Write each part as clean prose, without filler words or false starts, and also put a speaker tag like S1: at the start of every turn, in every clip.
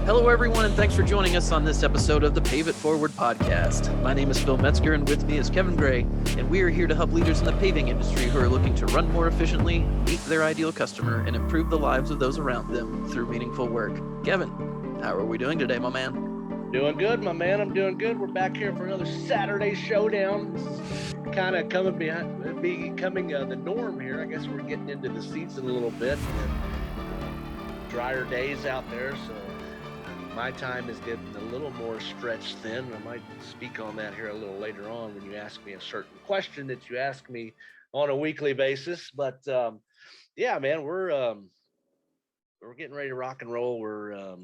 S1: Hello, everyone, and thanks for joining us on this episode of the Pave It Forward podcast. My name is Phil Metzger, and with me is Kevin Gray, and we are here to help leaders in the paving industry who are looking to run more efficiently, meet their ideal customer, and improve the lives of those around them through meaningful work. Kevin, how are we doing today, my man?
S2: Doing good, my man. I'm doing good. We're back here for another Saturday showdown. Kind of becoming the norm here. I guess we're getting into the season a little bit. And drier days out there, so my time is getting a little more stretched thin. I might speak on that here a little later on when you ask me a certain question that you ask me on a weekly basis. But yeah, man, we're getting ready to rock and roll.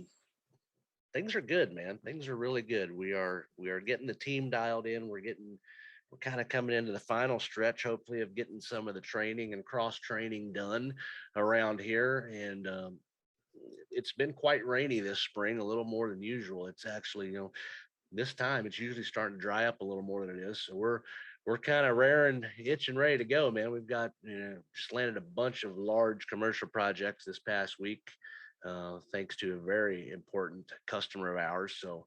S2: Things are good, man. Things are really good. We are getting the team dialed in. We're kind of coming into the final stretch, hopefully, of getting some of the training and cross training done around here. And it's been quite rainy this spring, a little more than usual. It's actually, this time it's usually starting to dry up a little more than it is. So we're kind of raring, itching, ready to go, man. We've got, just landed a bunch of large commercial projects this past week, thanks to a very important customer of ours. So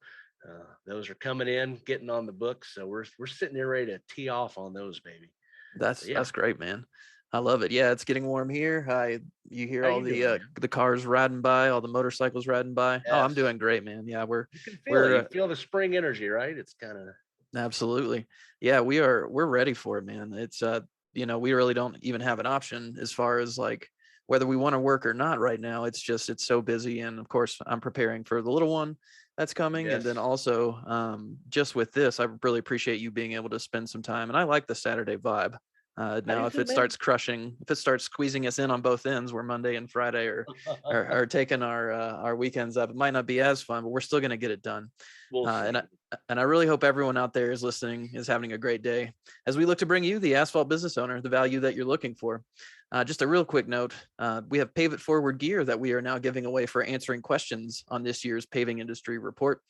S2: those are coming in, getting on the books. So we're sitting here ready to tee off on those, baby.
S1: That's great, man. I love it. Yeah, it's getting warm here. You hear
S2: How
S1: all
S2: you
S1: the cars riding by, all the motorcycles riding by.
S2: Yes.
S1: Oh, I'm doing great, man. Yeah,
S2: you can feel it. You feel the spring energy, right? It's kind of
S1: absolutely. Yeah, we're ready for it, man. It's we really don't even have an option as far as like whether we want to work or not right now. It's so busy, and of course I'm preparing for the little one that's coming.
S2: Yes.
S1: And then also just with this, I really appreciate you being able to spend some time, and I like the Saturday vibe. Now, if it starts squeezing us in on both ends, where Monday and Friday are taking our weekends up, it might not be as fun, but we're still going to get it done. And I really hope everyone out there is listening, is having a great day as we look to bring you, the Asphalt business owner, the value that you're looking for. Just a real quick note, we have Pave It Forward gear that we are now giving away for answering questions on this year's paving industry report.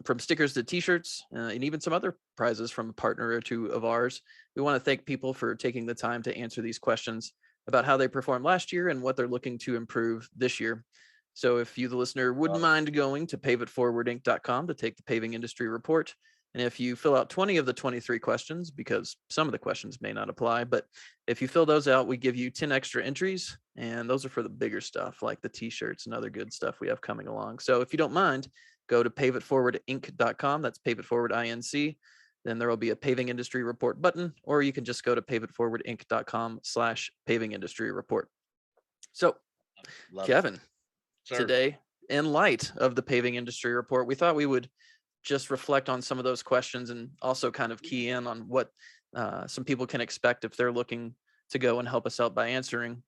S1: From stickers to t-shirts and even some other prizes from a partner or two of ours. We want to thank people for taking the time to answer these questions about how they performed last year and what they're looking to improve this year. So if you, the listener, wouldn't mind going to paveitforwardinc.com to take the paving industry report. And if you fill out 20 of the 23 questions, because some of the questions may not apply, but if you fill those out, we give you 10 extra entries. And those are for the bigger stuff like the t-shirts and other good stuff we have coming along. So if you don't mind, go to paveitforwardinc.com. That's Pave It Forward INC. Then there will be a paving industry report button, or you can just go to paveitforwardinc.com/paving industry report. So, Kevin, today, in light of the paving industry report, we thought we would just reflect on some of those questions and also kind of key in on what some people can expect if they're looking to go and help us out by answering.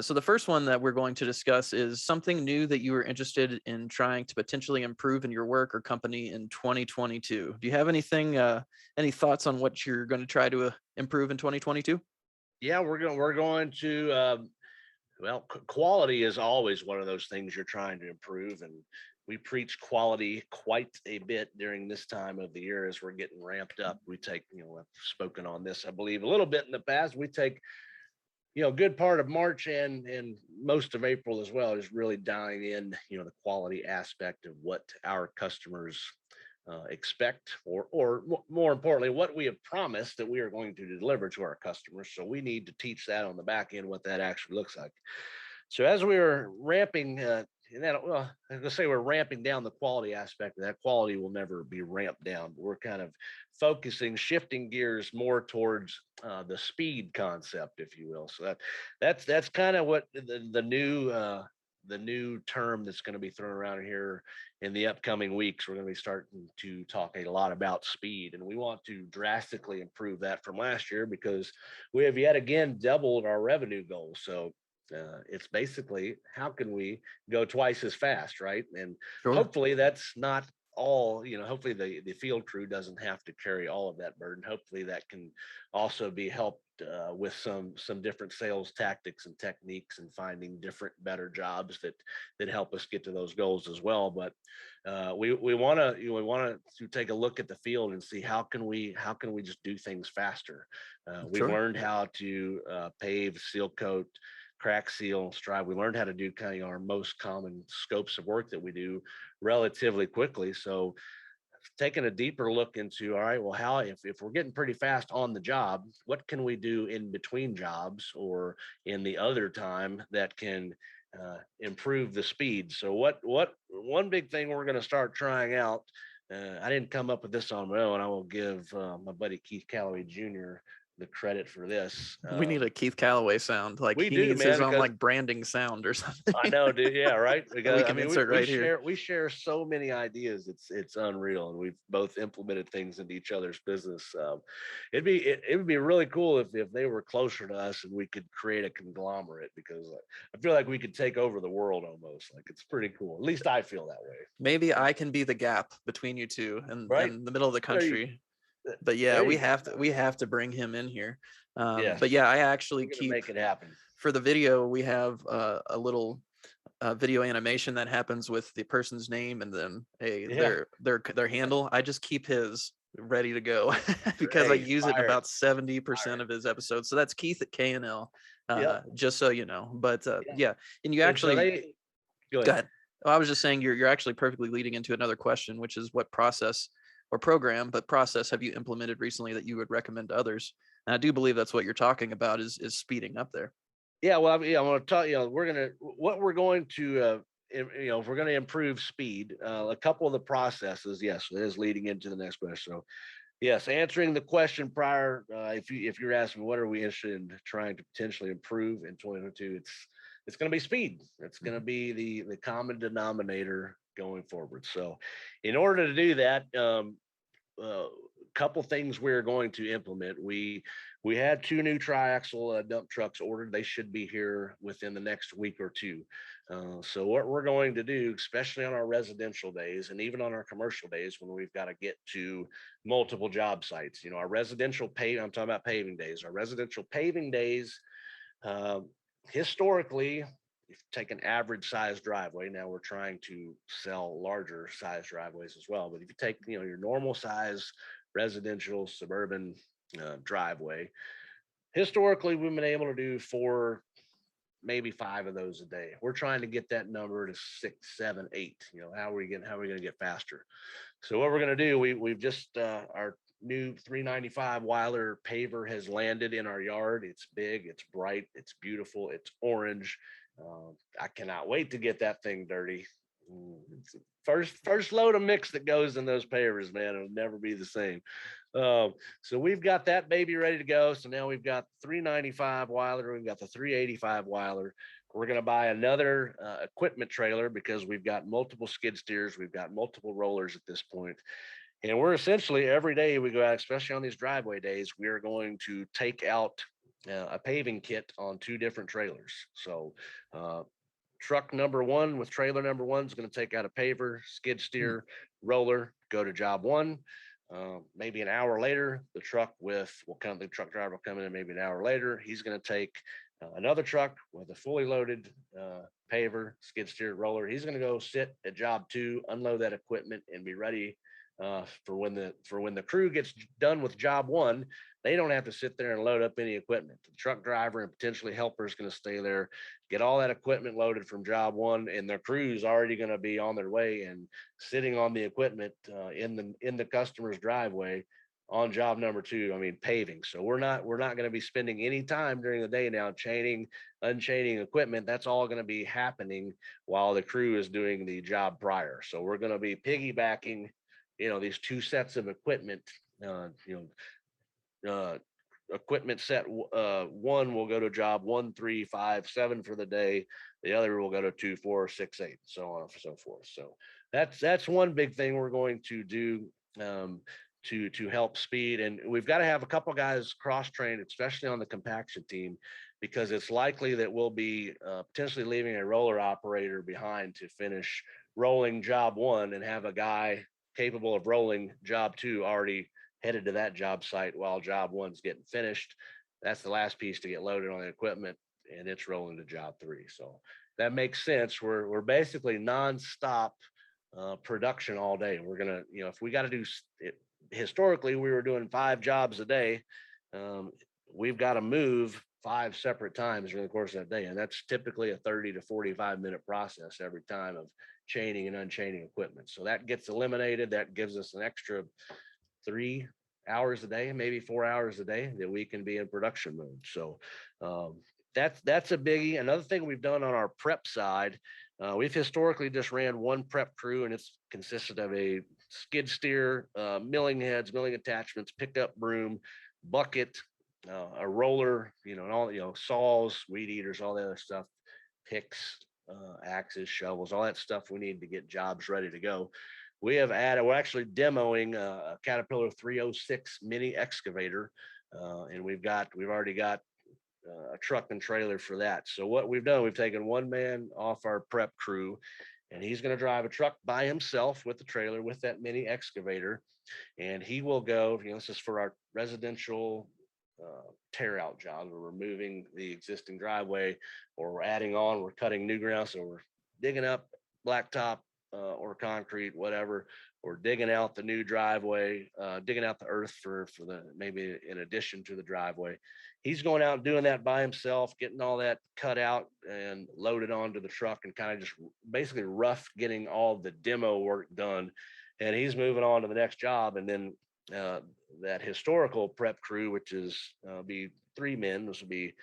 S1: So the first one that we're going to discuss is something new that you were interested in trying to potentially improve in your work or company in 2022. Do you have any thoughts on what you're going to try to improve in 2022?
S2: Yeah, we're going to, quality is always one of those things you're trying to improve. And we preach quality quite a bit during this time of the year as we're getting ramped up. We take, I've spoken on this, I believe, a little bit in the past. We take good part of March and most of April as well is really dialing in, the quality aspect of what our customers expect, or more importantly, what we have promised that we are going to deliver to our customers. So we need to teach that on the back end, what that actually looks like. So as we are ramping, I'm going to say we're ramping down the quality aspect of that. Quality will never be ramped down. We're kind of shifting gears more towards the speed concept, if you will. So that's kind of what the new term that's going to be thrown around here in the upcoming weeks. We're going to be starting to talk a lot about speed, and we want to drastically improve that from last year because we have yet again doubled our revenue goal. So it's basically, how can we go twice as fast, right? And
S1: Sure.
S2: Hopefully that's not all, hopefully the field crew doesn't have to carry all of that burden. Hopefully that can also be helped with some different sales tactics and techniques and finding different, better jobs that help us get to those goals as well. But we want to take a look at the field and see how can we just do things faster. We've learned how to pave, seal coat, crack seal, strive. We learned how to do kind of our most common scopes of work that we do relatively quickly. So taking a deeper look into, all right, well, how, if we're getting pretty fast on the job, what can we do in between jobs or in the other time that can improve the speed? So what one big thing we're going to start trying out, I didn't come up with this on my own. I will give my buddy Keith Calloway Jr. the credit for this.
S1: We need a Keith Calloway sound. Like
S2: We
S1: he
S2: do,
S1: needs his
S2: man,
S1: own
S2: because
S1: like branding sound or something
S2: I know, dude. Yeah, right.
S1: that we
S2: Because I
S1: can
S2: mean,
S1: insert right here.
S2: we share so many ideas. It's unreal, and we've both implemented things into each other's business. It would be really cool if they were closer to us and we could create a conglomerate, because I feel like we could take over the world almost. Like it's pretty cool. At least I feel that way.
S1: Maybe I can be the gap between you two and
S2: Right
S1: in the middle of the
S2: there, you
S1: country. But yeah,
S2: there you go.
S1: we have to bring him in here.
S2: Yes,
S1: But yeah, I actually
S2: we're gonna
S1: keep
S2: make it happen.
S1: for the video. We have a little video animation that happens with the person's name and then
S2: Yeah,
S1: their handle. I just keep his ready to go because I
S2: hey,
S1: use it in
S2: fire it,
S1: about 70%
S2: fire it.
S1: of his episodes. So that's Keith at KNL,
S2: Yep.
S1: just so you know. But
S2: Yeah.
S1: yeah, and you
S2: And so
S1: actually
S2: they go
S1: go
S2: ahead.
S1: ahead. Well, I was just saying you're actually perfectly leading into another question, which is what process or program, but process have you implemented recently that you would recommend to others? And I do believe that's what you're talking about is speeding up there.
S2: Yeah, well, yeah, I'm going to tell you, what we're going to, if we're going to improve speed, a couple of the processes, yes, it is leading into the next question. So, yes, answering the question prior, if you're asking what are we interested in trying to potentially improve in 2022, it's going to be speed. It's going to be the common denominator going forward. So, in order to do that, couple things we're going to implement. We had 2 new triaxle dump trucks ordered. They should be here within the next week or two. So what we're going to do, especially on our residential days and even on our commercial days when we've got to get to multiple job sites, our residential I'm talking about paving days, our residential paving days, uh, historically, if you take an average size driveway, now we're trying to sell larger size driveways as well. But if you take, your normal size residential suburban driveway, historically we've been able to do 4, maybe 5 of those a day. We're trying to get that number to 6, 7, 8. How are we going to get faster? So what we're going to do, we've just our new 395 Weiler paver has landed in our yard. It's big, it's bright, it's beautiful, it's orange. I cannot wait to get that thing dirty. It's the first load of mix that goes in those pavers, man. It'll never be the same. So we've got that baby ready to go. So now we've got 395 Weiler, we've got the 385 Weiler. We're going to buy another equipment trailer because we've got multiple skid steers, we've got multiple rollers at this point. And we're essentially every day we go out, especially on these driveway days, we are going to take out a paving kit on 2 different trailers. So truck number 1 with trailer number 1 is going to take out a paver, skid steer, roller, go to job 1. Maybe an hour later, the truck the truck driver will come in, maybe an hour later, he's going to take another truck with a fully loaded paver, skid steer, roller. He's going to go sit at job 2, unload that equipment, and be ready for when the crew gets done with job 1. They don't have to sit there and load up any equipment. The truck driver and potentially helper is going to stay there, get all that equipment loaded from job 1, and their crew's already going to be on their way and sitting on the equipment in the customer's driveway on job number 2. I mean, paving. So we're not going to be spending any time during the day now unchaining equipment. That's all going to be happening while the crew is doing the job prior. So we're going to be piggybacking, these 2 sets of equipment. Equipment set 1 will go to job 1, 3, 5, 7 for the day. The other will go to 2, 4, 6, 8, so on and so forth. So that's one big thing we're going to do to help speed. And we've got to have a couple guys cross-trained, especially on the compaction team, because it's likely that we'll be potentially leaving a roller operator behind to finish rolling job 1 and have a guy capable of rolling job 2 already headed to that job site while job 1's getting finished. That's the last piece to get loaded on the equipment, and it's rolling to job 3. So that makes sense. We're basically nonstop production all day. We're gonna, if we got to do it, historically we were doing 5 jobs a day. We've got to move 5 separate times during the course of that day. And that's typically a 30 to 45-minute process every time of chaining and unchaining equipment. So that gets eliminated. That gives us an extra 3 hours a day, maybe 4 hours a day that we can be in production mode. So um, that's a biggie. Another thing we've done on our prep side, we've historically just ran one prep crew, and it's consisted of a skid steer, milling heads, milling attachments, pickup broom, bucket, a roller, and all, saws, weed eaters, all the other stuff, picks, axes, shovels, all that stuff we need to get jobs ready to go. We have added, we're actually demoing a Caterpillar 306 mini excavator, and we've already got a truck and trailer for that. So what we've done, we've taken one man off our prep crew, and he's going to drive a truck by himself with the trailer with that mini excavator, and he will go. This is for our residential tear out jobs. We're removing the existing driveway, or we're adding on, we're cutting new ground, so we're digging up blacktop or concrete, whatever, or digging out the new driveway, digging out the earth for the, maybe in addition to the driveway. He's going out and doing that by himself, getting all that cut out and loaded onto the truck, and kind of just basically rough getting all the demo work done. And he's moving on to the next job. And then that historical prep crew, which is be 3 men. This will be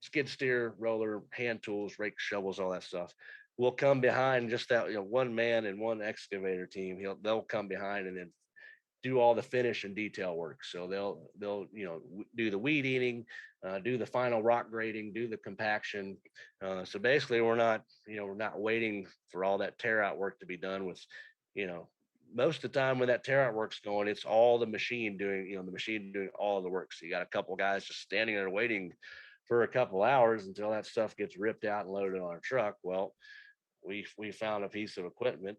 S2: skid steer, roller, hand tools, rake, shovels, all that stuff. Will come behind, just that, one man and one excavator team. They'll come behind and then do all the finish and detail work. So they'll do the weed eating, do the final rock grading, do the compaction. So basically, we're not waiting for all that tear out work to be done. With most of the time when that tear out work's going, it's all the machine doing all of the work. So you got a couple guys just standing there waiting for a couple hours until that stuff gets ripped out and loaded on a truck. Well, we found a piece of equipment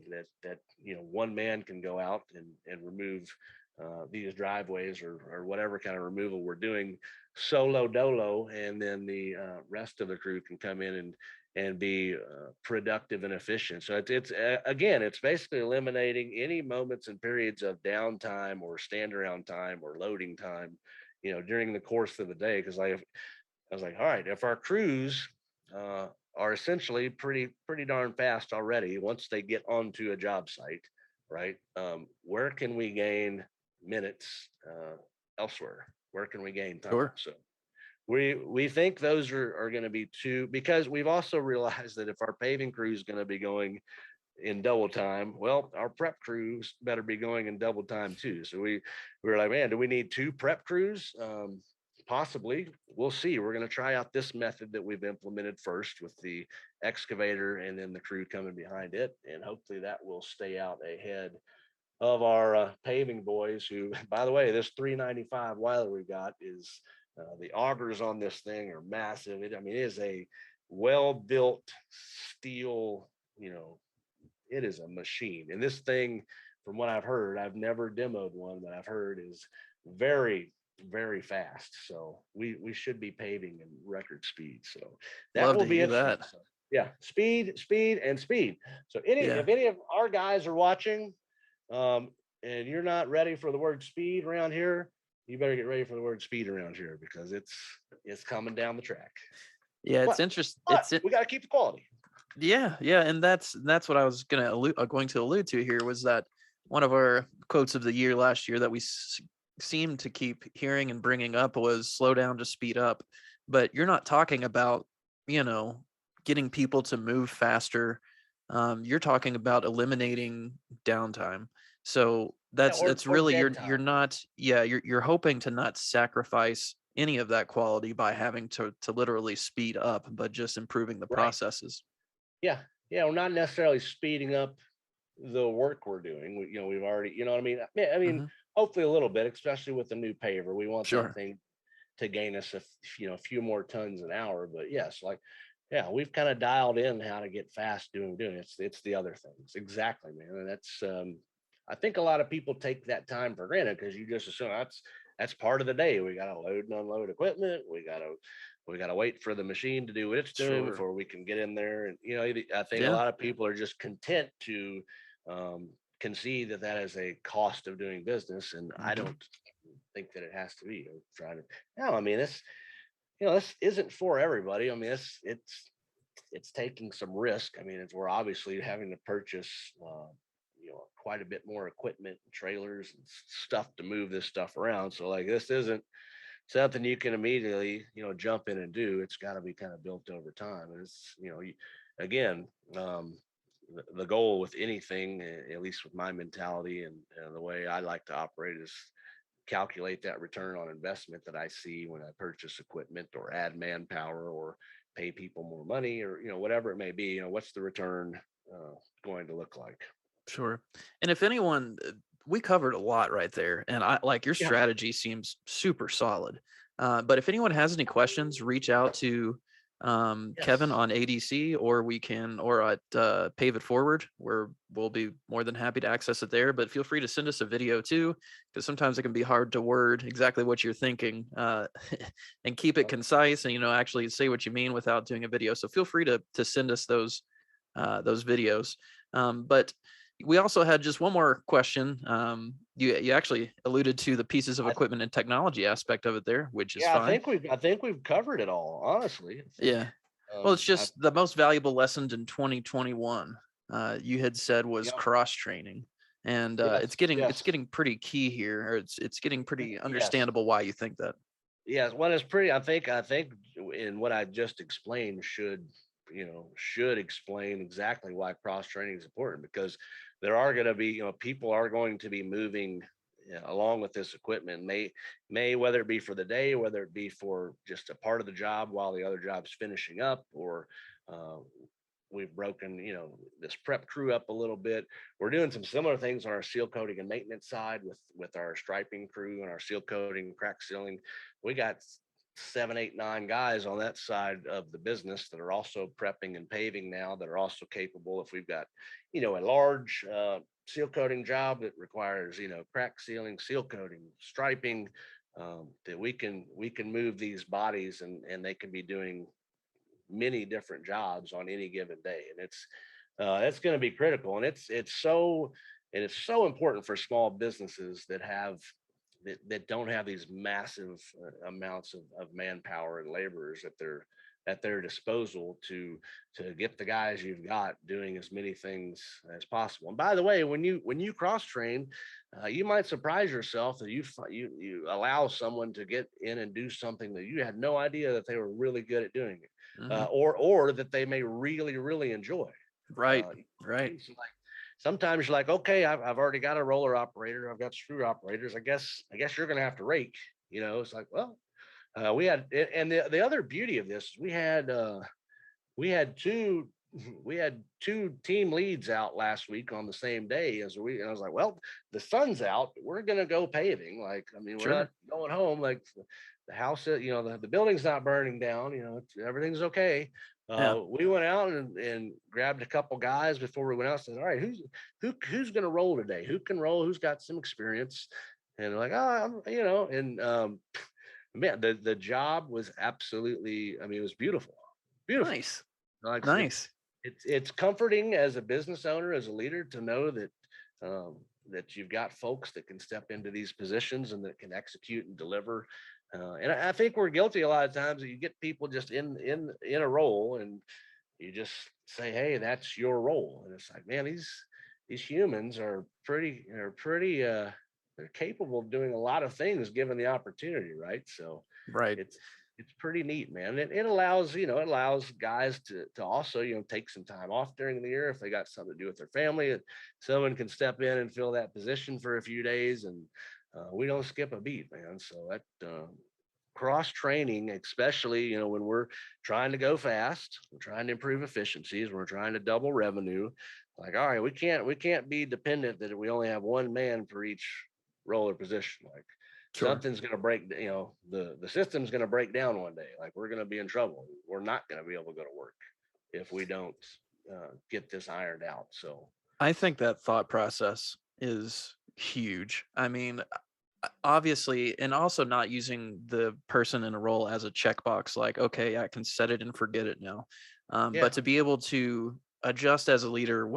S2: that one man can go out and remove these driveways or whatever kind of removal we're doing solo dolo, and then the rest of the crew can come in and be productive and efficient. So it's again, it's basically eliminating any moments and periods of downtime or stand around time or loading time, during the course of the day. Because I was like, all right, if our crews are essentially pretty darn fast already once they get onto a job site, right? Where can we gain minutes elsewhere? Where can we gain time?
S1: Sure.
S2: So we think those are going to be two, because we've also realized that if our paving crew is going to be going in double time, well, our prep crews better be going in double time too. So we were like, man, do we need 2 prep crews? Possibly. We'll see. We're going to try out this method that we've implemented first with the excavator and then the crew coming behind it. And hopefully that will stay out ahead of our paving boys, who, by the way, this 395 Weiler we got is the augers on this thing are massive. It is a well-built steel, it is a machine. And this thing, from what I've heard, I've never demoed one, but I've heard is very, very fast. So we should be paving in record speed. So that
S1: Love
S2: will
S1: to
S2: be
S1: hear
S2: interesting.
S1: that.
S2: So, yeah, speed, and speed. So if any of our guys are watching, and you're not ready for the word speed around here, you better get ready for the word speed around here, because it's coming down the track.
S1: Yeah, it's interesting.
S2: We got to keep the quality.
S1: Yeah, and that's what I was going to allude to here, was that one of our quotes of the year last year that we seemed to keep hearing and bringing up was slow down to speed up. But you're not talking about, getting people to move faster. You're talking about eliminating downtime. So that's really, you're not, you're hoping to not sacrifice any of that quality by having to literally speed up, but just improving the processes.
S2: Yeah, we're not necessarily speeding up the work we're doing. We've already, what I mean? Hopefully a little bit, especially with the new paver. We want that thing to gain us a few more tons an hour. But yes, we've kind of dialed in how to get fast doing it's the other things. Exactly, man. And that's I think a lot of people take that time for granted, because you just assume that's part of the day. We got to load and unload equipment. We got to wait for the machine to do what it's doing before we can get in there. And I think a lot of people are just content to concede that is a cost of doing business, and I don't think that it has to be. I'm trying to, no, I mean, this isn't for everybody. I mean, it's taking some risk. I mean, we're obviously having to purchase, quite a bit more equipment, trailers, and stuff to move this stuff around. So like, this isn't something you can immediately, jump in and do. It's got to be kind of built over time. And it's, again, the goal with anything, at least with my mentality and the way I like to operate, is calculate that return on investment that I see when I purchase equipment or add manpower or pay people more money, or whatever it may be. What's the return going to look like?
S1: Sure. And if anyone, we covered a lot right there, and I like your
S2: Yeah.
S1: strategy seems super solid. But if anyone has any questions, reach out to Kevin
S2: Yes.
S1: on ADC, or at Pave It Forward, where we'll be more than happy to access it there. But feel free to send us a video too, because sometimes it can be hard to word exactly what you're thinking, and keep it concise, and actually say what you mean without doing a video. So feel free to send us those videos. But we also had just one more question. You actually alluded to the pieces of
S2: I,
S1: equipment and technology aspect of it there, which is
S2: yeah, I
S1: fine.
S2: think we've covered it all. Honestly, I think.
S1: Yeah. Well, it's
S2: I
S1: just the most valuable lessons in 2021. You had said was
S2: Yeah.
S1: cross training, and
S2: Yes.
S1: it's
S2: Yes.
S1: getting pretty key here, or it's getting pretty
S2: Yes.
S1: understandable why you think that.
S2: Yes. Well, it's pretty. I think in what I just explained should explain exactly why cross training is important, because there are going to be, people are going to be moving, along with this equipment. May whether it be for the day, whether it be for just a part of the job while the other job's finishing up, or uh, we've broken, this prep crew up a little bit. We're doing some similar things on our seal coating and maintenance side with our striping crew and our seal coating, crack sealing. We got 7, 8, 9 guys on that side of the business that are also prepping and paving now, that are also capable. If we've got, a large seal coating job that requires, crack sealing, seal coating, striping, that we can move these bodies, and they can be doing many different jobs on any given day. And it's going to be critical. And it's so important for small businesses that don't have these massive amounts of manpower and laborers at their disposal to get the guys you've got doing as many things as possible. And by the way, when you cross train, you might surprise yourself that you allow someone to get in and do something that you had no idea that they were really good at doing it,
S1: Hmm.
S2: or that they may really really enjoy.
S1: Right.
S2: Uh,
S1: Right.
S2: Sometimes you're like, okay, I've already got a roller operator, I've got screw operators. I guess you're going to have to rake. It's like, well, we had, and the other beauty of this is we had two we had two team leads out last week on the same day as we, and I was like, well, the sun's out, we're gonna go paving. Like, I mean, we're not
S1: Sure.
S2: going home. Like, the house, the building's not burning down. Everything's okay.
S1: Yeah.
S2: We went out and grabbed a couple guys before we went out. Said, all right, who's gonna roll today? Who can roll? Who's got some experience? And they're like, oh, and man, the job was absolutely, I mean, it was beautiful, beautiful.
S1: Nice.
S2: Like,
S1: Nice.
S2: it's comforting as a business owner, as a leader, to know um, that you've got folks that can step into these positions and that can execute and deliver. And I think we're guilty a lot of times that you get people just in a role, and you just say, hey, that's your role. And it's like, man, these humans they're capable of doing a lot of things given the opportunity, right? So
S1: Right.
S2: it's it's pretty neat, man. It allows guys to also, take some time off during the year if they got something to do with their family, and someone can step in and fill that position for a few days, and we don't skip a beat, man. So that cross training, especially, when we're trying to go fast, we're trying to improve efficiencies, we're trying to double revenue. Like, all right, we can't be dependent that we only have one man for each roller position. Like,
S1: Sure.
S2: something's going to break, the system's going to break down one day. Like, we're going to be in trouble. We're not going to be able to go to work if we don't get this ironed out. So
S1: I think that thought process is huge. I mean, obviously, and also not using the person in a role as a checkbox, like, okay, I can set it and forget it now.
S2: yeah.
S1: But to be able to adjust as a leader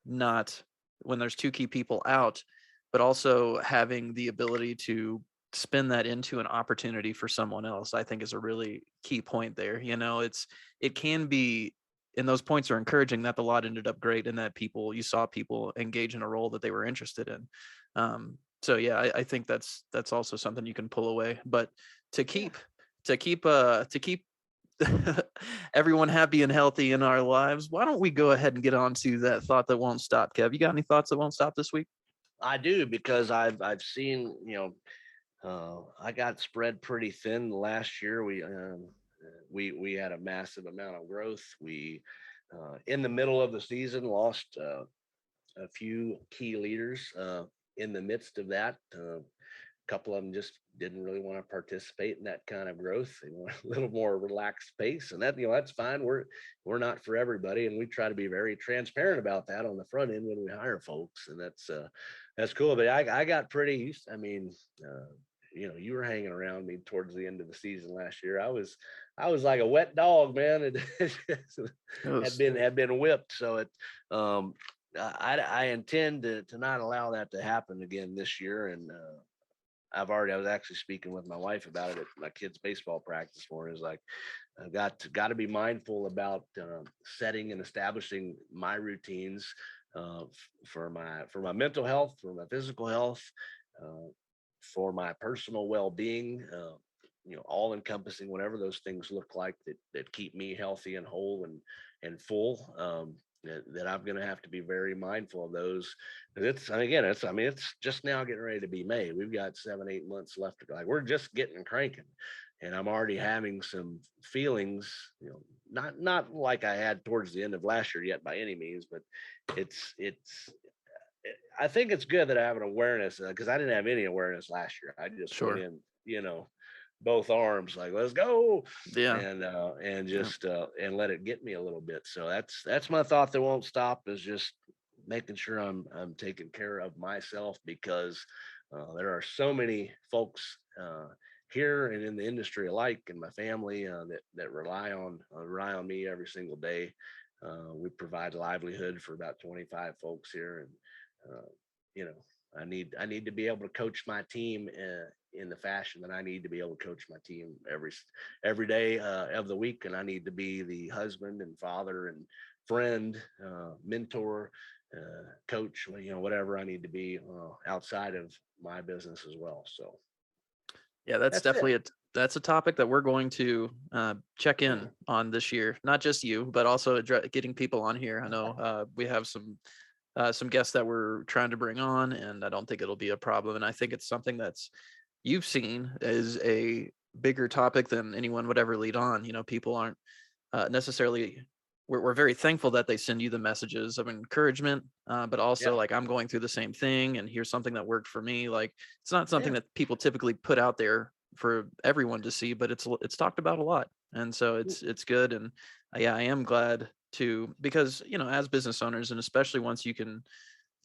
S1: not when there's two key people out, but also having the ability to spin that into an opportunity for someone else, I think is a really key point there. It can be, and those points are encouraging that the lot ended up great and that you saw people engage in a role that they were interested in. So yeah, I think that's also something you can pull away. But to
S2: Yeah.
S1: keep to keep everyone happy and healthy in our lives, why don't we go ahead and get on to that thought that won't stop? Kev, you got any thoughts that won't stop this week?
S2: I do, because I've seen, I got spread pretty thin last year. We had a massive amount of growth. We in the middle of the season lost a few key leaders in the midst of that. A couple of them just didn't really want to participate in that kind of growth. They want a little more relaxed pace, and that's fine. We're not for everybody, and we try to be very transparent about that on the front end when we hire folks, and that's cool. But I got pretty used. I mean, you were hanging around me towards the end of the season last year. I was like a wet dog, man. It
S1: It
S2: had
S1: was
S2: been whipped. So um, I intend to not allow that to happen again this year. And I was actually speaking with my wife about it at my kids' baseball practice morning. Is like, I've got to be mindful about setting and establishing my routines for my mental health, for my physical health, uh, for my personal well-being. All encompassing, whatever those things look like that keep me healthy and whole and full. That I'm going to have to be very mindful of those. It's just now getting ready to be May. We've got 7-8 months left to go. Like, we're just getting cranking, and I'm already having some feelings, not like I had towards the end of last year yet by any means, but it's I think it's good that I have an awareness, because I didn't have any awareness last year. I just went
S1: sure.
S2: in, both arms, like, let's go,
S1: Yeah.
S2: and
S1: Yeah.
S2: just and let it get me a little bit. So that's my thought that won't stop, is just making sure I'm taking care of myself, because there are so many folks here and in the industry alike, and my family that rely on me every single day. We provide livelihood for about 25 folks here, and uh, you know, I need to be able to coach my team in the fashion that I need to be able to coach my team every day of the week, and I need to be the husband and father and friend, mentor, coach, whatever I need to be outside of my business as well. So
S1: Yeah, that's
S2: that's it.
S1: definitely that's a topic that we're going to check in on this year. Not just you, but also getting people on here. I know we have some guests that we're trying to bring on, and I don't think it'll be a problem. And I think it's something that's you've seen as a bigger topic than anyone would ever lead on. People aren't necessarily. We're very thankful that they send you the messages of encouragement, but also
S2: Yeah,
S1: like I'm going through the same thing, and here's something that worked for me. Like it's not something
S2: yeah,
S1: that people typically put out there for everyone to see, but it's talked about a lot, and so it's good. And yeah, I am glad to because as business owners, and especially once you can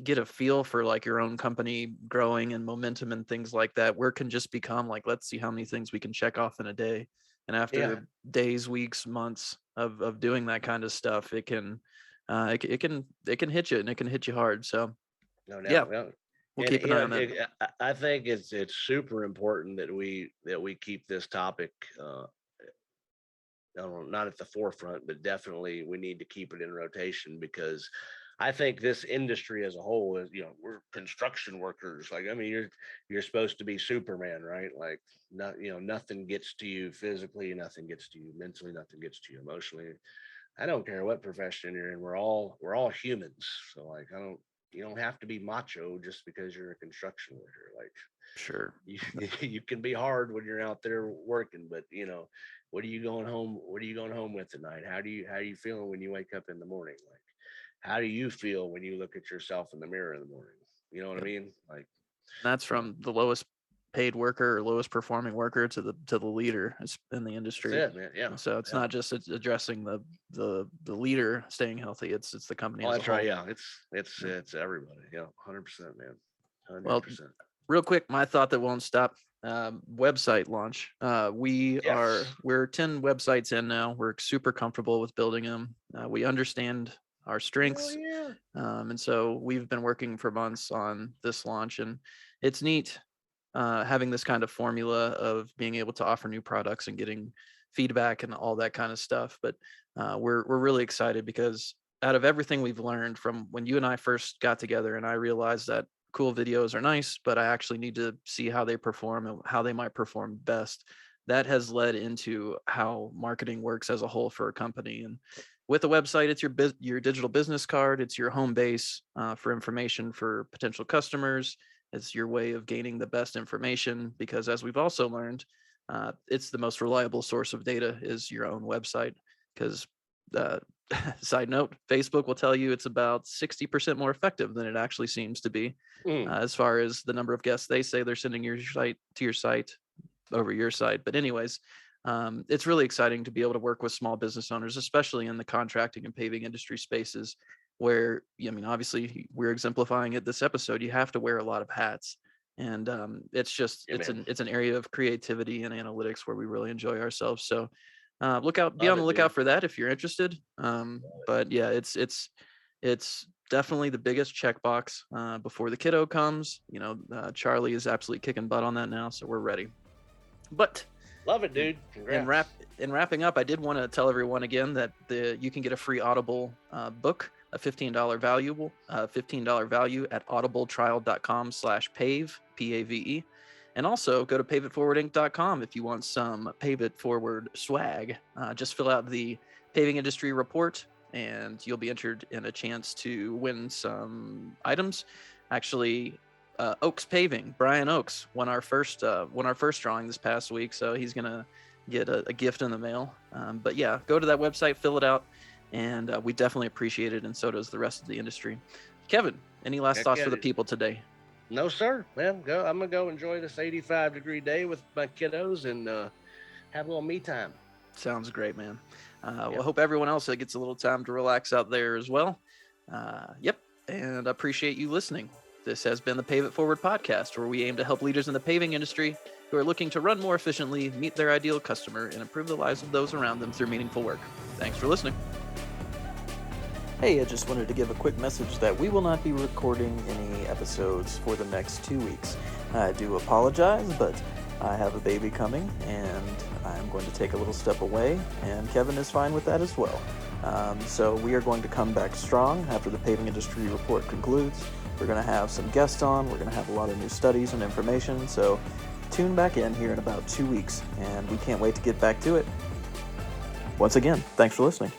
S1: get a feel for like your own company growing and momentum and things like that, where it can just become like, let's see how many things we can check off in a day. And
S2: yeah.
S1: after days, weeks, months of doing that kind of stuff, it can hit you, and it can hit you hard. So
S2: No
S1: yeah,
S2: doubt. Yeah.
S1: we'll
S2: And
S1: keep an eye on that.
S2: I think it's super important that we keep this topic, I don't know, not at the forefront, but definitely we need to keep it in rotation, because I think this industry as a whole is, we're construction workers. Like, I mean, you're supposed to be Superman, right? Like, nothing gets to you physically, nothing gets to you mentally, nothing gets to you emotionally. I don't care what profession you're in. We're all humans. So, like, you don't have to be macho just because you're a construction worker. Like,
S1: Sure.
S2: you you can be hard when you're out there working, but what are you going home with tonight? How do you feeling when you wake up in the morning? Like, how do you feel when you look at yourself in the mirror in the morning? You know what I
S1: Yep.
S2: mean? Like,
S1: That's
S2: uh,
S1: from the lowest paid worker or lowest performing worker to the leader in the
S2: that's
S1: industry.
S2: it, man. Yeah,
S1: So it's
S2: yeah.
S1: not just addressing the leader staying healthy. It's the company
S2: Oh,
S1: as a
S2: that's right.
S1: whole.
S2: Yeah, it's
S1: Yeah.
S2: it's everybody. Yeah, 100%, man. hundred
S1: Well,
S2: percent.
S1: real quick, my thought that won't stop. Website launch.
S2: Yes.
S1: We're 10 websites in now. We're super comfortable with building them. We understand our
S2: Hell
S1: strengths,
S2: yeah.
S1: and so we've been working for months on this launch, and it's neat. having this kind of formula of being able to offer new products and getting feedback and all that kind of stuff. But we're really excited because out of everything we've learned from when you and I first got together, and I realized that cool videos are nice, but I actually need to see how they perform and how they might perform best. That has led into how marketing works as a whole for a company. And with a website, it's your digital business card. It's your home base for information for potential customers. It's your way of gaining the best information because, as we've also learned, it's the most reliable source of data is your own website. Because uh, side note, Facebook will tell you it's about 60% more effective than it actually seems to be, as far as the number of guests they say they're sending your site over your site. But anyways, it's really exciting to be able to work with small business owners, especially in the contracting and paving industry spaces where, I mean, obviously we're exemplifying it this episode. You have to wear a lot of hats. And it's just, it's an area of creativity and analytics where we really enjoy ourselves. So be on the lookout for that if you're interested. But yeah, it's definitely the biggest checkbox before the kiddo comes. Charlie is absolutely kicking butt on that now, so we're ready. But
S2: love it, dude. Congrats.
S1: In wrapping up, I did want to tell everyone again that you can get a free Audible book, a $15 value at audibletrial.com/pave, PAVE. And also go to paveitforwardinc.com if you want some Pave It Forward swag. Just fill out the paving industry report and you'll be entered in a chance to win some items. Actually, Oaks Paving, Brian Oaks won our first drawing this past week, so he's gonna get a gift in the mail. But yeah, go to that website, fill it out, and we definitely appreciate it, and so does the rest of the industry. Kevin, any last thoughts for the people today?
S2: No, sir. Man, I'm gonna go enjoy this 85-degree day with my kiddos and have a little me time.
S1: Sounds great, man. Well, I hope everyone else gets a little time to relax out there as well. Yep, and I appreciate you listening. This has been the Pave It Forward podcast, where we aim to help leaders in the paving industry who are looking to run more efficiently, meet their ideal customer, and improve the lives of those around them through meaningful work. Thanks for listening. Hey, I just wanted to give a quick message that we will not be recording any episodes for the next 2 weeks. I do apologize, but I have a baby coming, and I'm going to take a little step away, and Kevin is fine with that as well. So we are going to come back strong after the paving industry report concludes. We're going to have some guests on. We're going to have a lot of new studies and information. So tune back in here in about 2 weeks, and we can't wait to get back to it. Once again, thanks for listening.